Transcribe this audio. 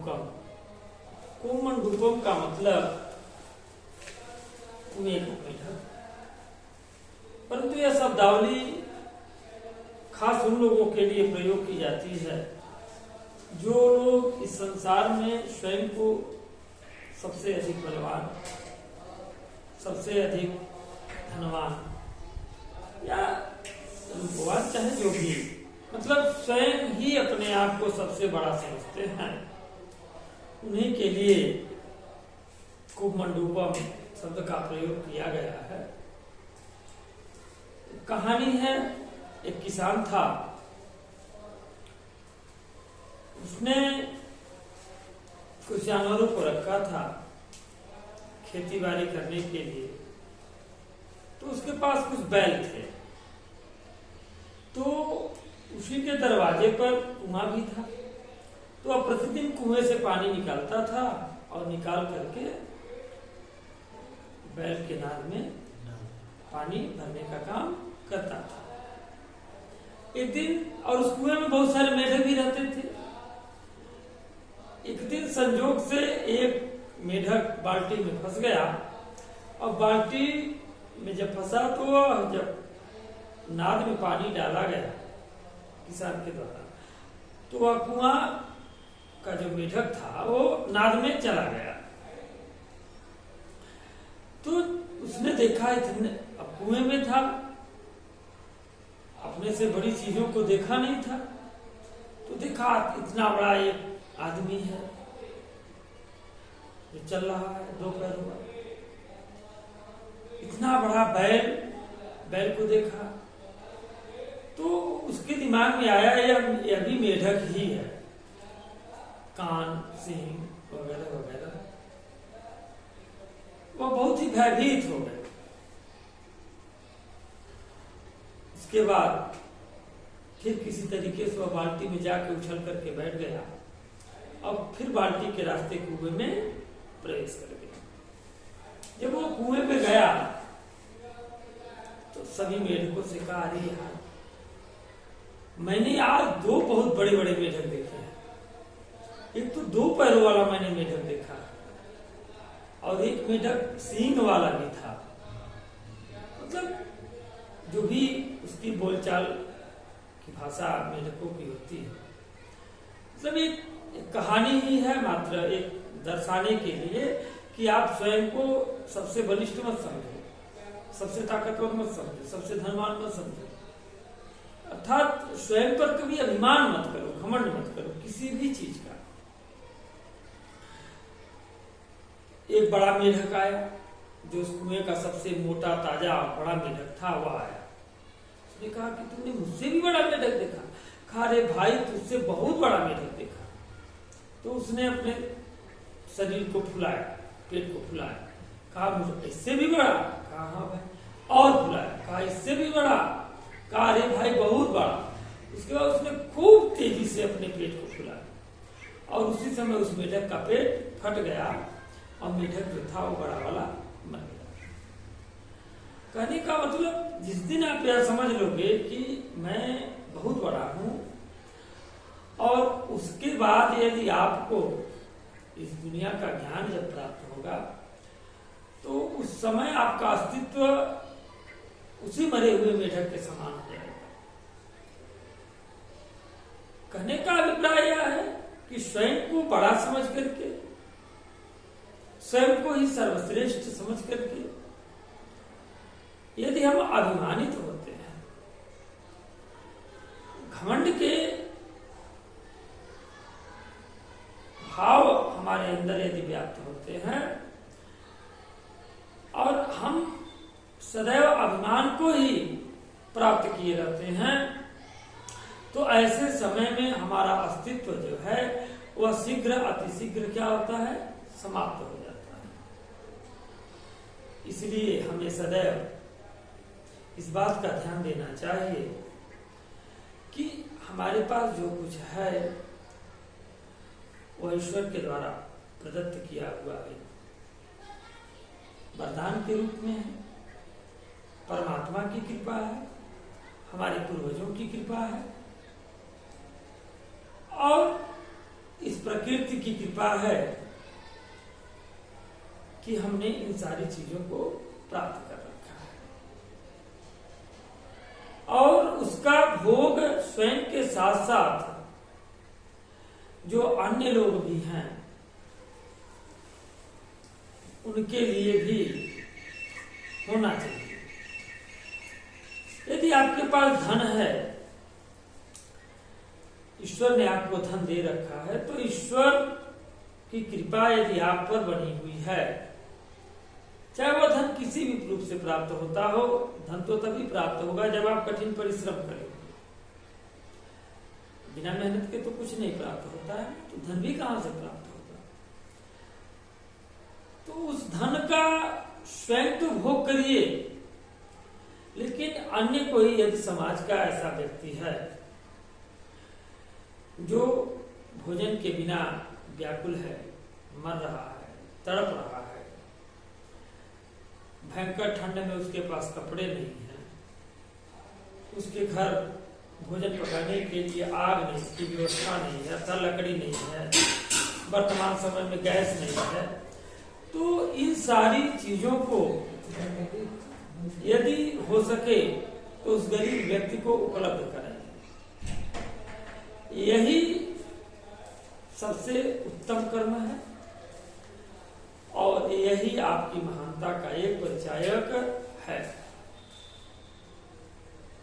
कुमंडूकम। कुमंडूकम का मतलब कुएं का मेढक, परंतु यह शब्दावली खास उन लोगों के लिए प्रयोग की जाती है जो लोग इस संसार में स्वयं को सबसे अधिक बलवान, सबसे अधिक धनवान या रूपवान, चाहे जो भी, मतलब स्वयं ही अपने आप को सबसे बड़ा समझते हैं, उन्हीं के लिए कुमंडूकम शब्द का प्रयोग किया गया है। कहानी है, एक किसान था, उसने कुछ जानवरों को रखा था खेती बाड़ी करने के लिए। तो उसके पास कुछ बैल थे, तो उसी के दरवाजे पर कुआं भी था। तो अब प्रतिदिन कुएं से पानी निकालता था और निकाल करके बैल के नाद में पानी भरने का काम करता था। एक दिन, और उस कुएं में बहुत सारे मेढक भी रहते थे। एक दिन संजोग से एक मेढक बाल्टी में फंस गया, और बाल्टी में जब फंसा तो जब नाद में पानी डाला गया किसान के द्वारा, तो वह कुआं का जो मेढक था वो नाद में चला गया। तो उसने देखा, इतने अब कुएं में था, अपने से बड़ी चीजों को देखा नहीं था। तो देखा इतना बड़ा एक आदमी है जो चल रहा है, दो पैरों का, इतना बड़ा बैल को देखा। तो उसके दिमाग में आया यह भी मेढक ही है, कान, सींग वगैरह वगैरह। वो बहुत ही भयभीत हो गए। उसके बाद फिर किसी तरीके से वह बाल्टी में जाके उछल करके बैठ गया, अब फिर बाल्टी के रास्ते कुएं में प्रवेश कर गया। जब वो कुएं पे गया तो सभी मेढकों से कहा, अरे यार, मैंने आज दो बहुत बड़े बड़े मेढक देखे हैं। एक तो दो पैरों वाला मैंने मेढक देखा, और एक मेढक सींग वाला भी था। मतलब जो भी उसकी बोलचाल की भाषा मेढकों की होती है, मतलब एक कहानी ही है, मात्र एक दर्शाने के लिए कि आप स्वयं को सबसे बलिष्ठ मत समझो, सबसे ताकतवर मत समझो, सबसे धनवान मत समझो। अर्थात स्वयं पर कभी अभिमान मत करो, घमंड मत करो किसी भी चीज का। एक बड़ा मेढक आया, जो उस कुएं का सबसे मोटा ताजा बड़ा मेढक था, वह आया। उसने कहा कि तुमने मुझसे भी बड़ा मेढक देखा? कहा, अरे भाई, तुझसे बहुत बड़ा मेढक देखा। तो उसने अपने शरीर को फुलाया, पेट को फुलाया, कहा मुझे इससे भी बड़ा? कहा हाँ भाई। और फुलाया, कहा इससे भी बड़ा? कहा अरे भाई बहुत बड़ा। उसके बाद उसने खूब तेजी से अपने पेट को फुलाया, और उसी समय उस मेढक का पेट फट गया, और मेढक जो था वो बड़ा वाला मर गया। कहने का मतलब, जिस दिन आप यह समझ लोगे कि मैं बहुत बड़ा हूं, और उसके बाद यदि आपको इस दुनिया का ज्ञान जब प्राप्त होगा, तो उस समय आपका अस्तित्व उसी मरे हुए मेढक के समान हो जाएगा। कहने का अभिप्राय यह है कि स्वयं को बड़ा समझ करके, स्वयं को ही सर्वश्रेष्ठ समझ करके यदि हम अभिमानित होते हैं, घमंड के भाव हमारे अंदर यदि व्याप्त होते हैं, और हम सदैव अभिमान को ही प्राप्त किए रहते हैं, तो ऐसे समय में हमारा अस्तित्व जो है वह शीघ्र अतिशीघ्र क्या होता है, समाप्त हो जाता है। इसलिए हमें सदैव इस बात का ध्यान देना चाहिए कि हमारे पास जो कुछ है वह ईश्वर के द्वारा प्रदत्त किया हुआ है, वरदान के रूप में है, परमात्मा की कृपा है, हमारे पूर्वजों की कृपा है, और इस प्रकृति की कृपा है कि हमने इन सारी चीजों को प्राप्त कर रखा है और उसका भोग स्वयं के साथ साथ जो अन्य लोग भी हैं उनके लिए भी होना चाहिए। यदि आपके पास धन है, ईश्वर ने आपको धन दे रखा है, तो ईश्वर की कृपा यदि आप पर बनी हुई है, चाहे वह धन किसी भी रूप से प्राप्त होता हो, धन तो तभी प्राप्त होगा जब आप कठिन परिश्रम करेंगे। बिना मेहनत के तो कुछ नहीं प्राप्त होता है, तो धन भी कहां से प्राप्त होगा। तो उस धन का स्वयं तो भोग करिए, लेकिन अन्य कोई यदि समाज का ऐसा व्यक्ति है जो भोजन के बिना व्याकुल है, मर रहा है, तड़प रहा है, भयंकर ठंड में उसके पास कपड़े नहीं है, उसके घर भोजन पकाने के लिए आग नहीं की व्यवस्था नहीं है, अथवा लकड़ी नहीं है, वर्तमान समय में गैस नहीं है, तो इन सारी चीजों को यदि हो सके तो उस गरीब व्यक्ति को उपलब्ध करें। यही सबसे उत्तम कर्म है और यही आपकी महानता का एक परिचायक है।